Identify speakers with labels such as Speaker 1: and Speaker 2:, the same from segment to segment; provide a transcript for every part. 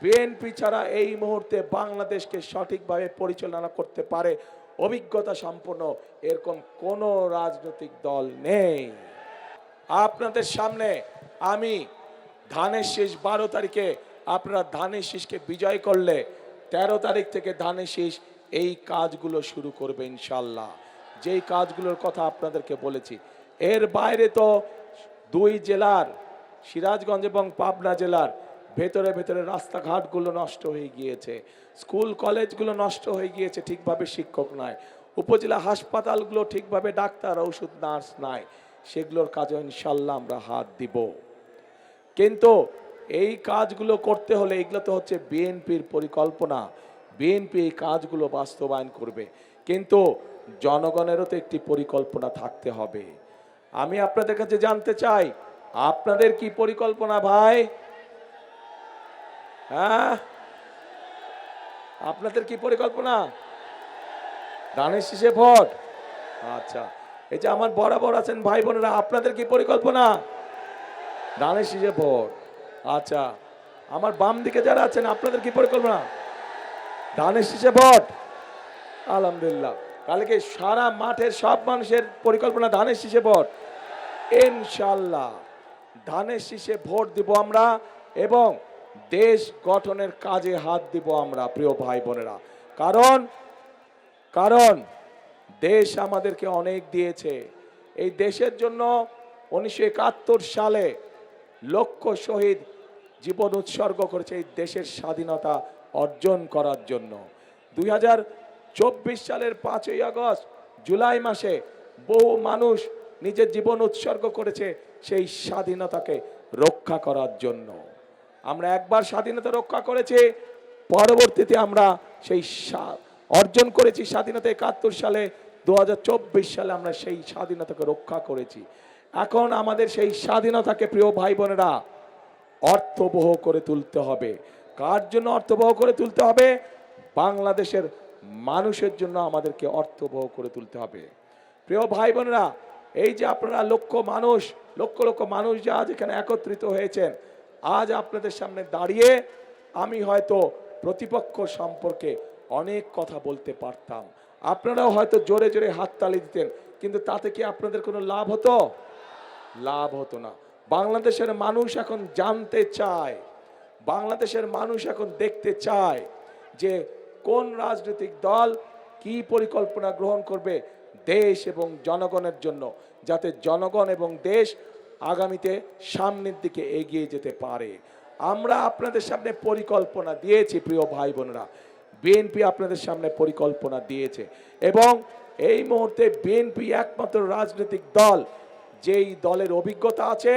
Speaker 1: BNP ছাড়া এই মুহূর্তে বাংলাদেশকে সঠিকভাবে পরিচালনা করতে পারে অভিজ্ঞতা সম্পন্ন এরকম কোনো রাজনৈতিক দল নেই। আপনাদের সামনে আমি ধানের শীষ 12 তারিখে আপনারা ধানের শীষকে বিজয় করলে 13 তারিখ থেকে ধানের শীষ এই কাজগুলো শুরু করবে ইনশাল্লাহ। যেই কাজগুলোর কথা আপনাদেরকে বলেছি, এর বাইরে তো দুই জেলার সিরাজগঞ্জ এবং পাবনা জেলার ভেতরে ভেতরে রাস্তাঘাটগুলো নষ্ট হয়ে গিয়েছে, স্কুল কলেজগুলো নষ্ট হয়ে গিয়েছে, ঠিকভাবে শিক্ষক নাই, উপজেলা হাসপাতালগুলো ঠিকভাবে ডাক্তার ওষুধ নার্স নাই, সেগুলোর কাজে ইনশাল্লাহ আমরা হাত দিব। কিন্তু এই কাজগুলো করতে হলে এগুলো তো হচ্ছে বিএনপির পরিকল্পনা, বিএনপি এই কাজগুলো বাস্তবায়ন করবে, কিন্তু জনগণেরও তো একটি পরিকল্পনা থাকতে হবে। আমি আপনাদের কাছে জানতে চাই, আপনাদের কি পরিকল্পনা ভাই? হ্যাঁ, আপনাদের কি পরিকল্পনা? ধানের শীষে ভোট। আচ্ছা, এই যে আমার বরাবর আছেন ভাই বোনেরা, আপনাদের কি পরিকল্পনা? ধানের শীষে ভোট। আচ্ছা, আমার বাম দিকে যারা আছেন আপনাদের কি পরিকল্পনা? ধানের শীষে ভোট। আলহামদুলিল্লাহ, কালকে সারা মাঠের সব মানুষের পরিকল্পনা ধানের শীষে ভোট। ইনশাল্লাহ ধানের শীষে ভোট দিব আমরা এবং দেশ গঠনের কাজে হাত দিব আমরা প্রিয় ভাই বোনেরা। কারণ দেশ আমাদেরকে অনেক দিয়েছে। এই দেশের জন্য 1971 সালে লক্ষ শহীদ জীবন উৎসর্গ করেছে এই দেশের স্বাধীনতা অর্জন করার জন্য। 2024 সালের 5ই আগস্ট, জুলাই মাসে বহু মানুষ নিজের জীবন উৎসর্গ করেছে সেই স্বাধীনতাকে রক্ষা করার জন্য। আমরা একবার স্বাধীনতা রক্ষা করেছি, পরবর্তীতে আমরা সেই অর্জন করেছি স্বাধীনতা 71 সালে, 2024 সালে আমরা সেই স্বাধীনতাকে রক্ষা করেছি। এখন আমাদের সেই স্বাধীনতাকে প্রিয় ভাই বোনেরা অর্থবহ করে তুলতে হবে। কার জন্য অর্থবহ করে তুলতে হবে? বাংলাদেশের মানুষের জন্য আমাদেরকে অর্থবহ করে তুলতে হবে। প্রিয় ভাই বোনেরা, এই যে আপনারা লক্ষ লক্ষ মানুষ যে আজ এখানে একত্রিত হয়েছেন, আজ আপনাদের সামনে দাঁড়িয়ে আমি হয়তো প্রতিপক্ষ সম্পর্কে অনেক কথা বলতে পারতাম, আপনারাও হয়তো জোরে জোরে হাততালি দিতেন, কিন্তু তাতে কি আপনাদের কোনো লাভ হতো? লাভ হতো না। বাংলাদেশের মানুষ এখন জানতে চায়, বাংলাদেশের মানুষ এখন দেখতে চায় যে কোন রাজনৈতিক দল কি পরিকল্পনা গ্রহণ করবে দেশ এবং জনগণের জন্য, যাতে জনগণ এবং দেশ আগামীতে সামনের দিকে এগিয়ে যেতে পারে। আমরা আপনাদের সামনে পরিকল্পনা দিয়েছি প্রিয় ভাই বোনেরা, বিএনপি আপনাদের সামনে পরিকল্পনা দিয়েছে এবং এই মুহূর্তে বিএনপি একমাত্র রাজনৈতিক দল যেই দলের অভিজ্ঞতা আছে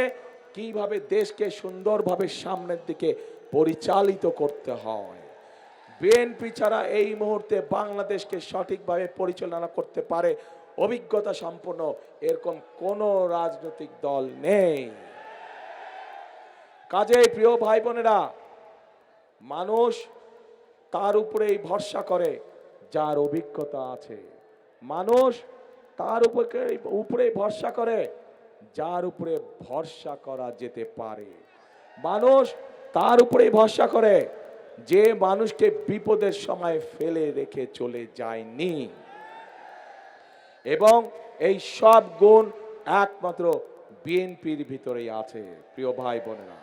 Speaker 1: কিভাবে দেশকে সুন্দরভাবে সামনের দিকে পরিচালিত করতে হয়। বিএনপি ছাড়া এই মুহূর্তে বাংলাদেশকে সঠিকভাবে পরিচালনা করতে পারে অভিজ্ঞতা সম্পন্ন এরকম কোনো রাজনৈতিক দল নেই। কাজেই প্রিয় ভাই বোনেরা, মানুষ তার উপরেই ভরসা করে যার অভিজ্ঞতা আছে, মানুষ তার উপরে ভরসা করে যার উপরে ভরসা করা যেতে পারে, মানুষ তার উপরেই ভরসা করে যে মানুষকে বিপদের সময় ফেলে রেখে চলে যায়নি। এবং এই সব গুণ একমাত্র বিএনপির ভিতরেই আছে প্রিয় ভাই বোনেরা।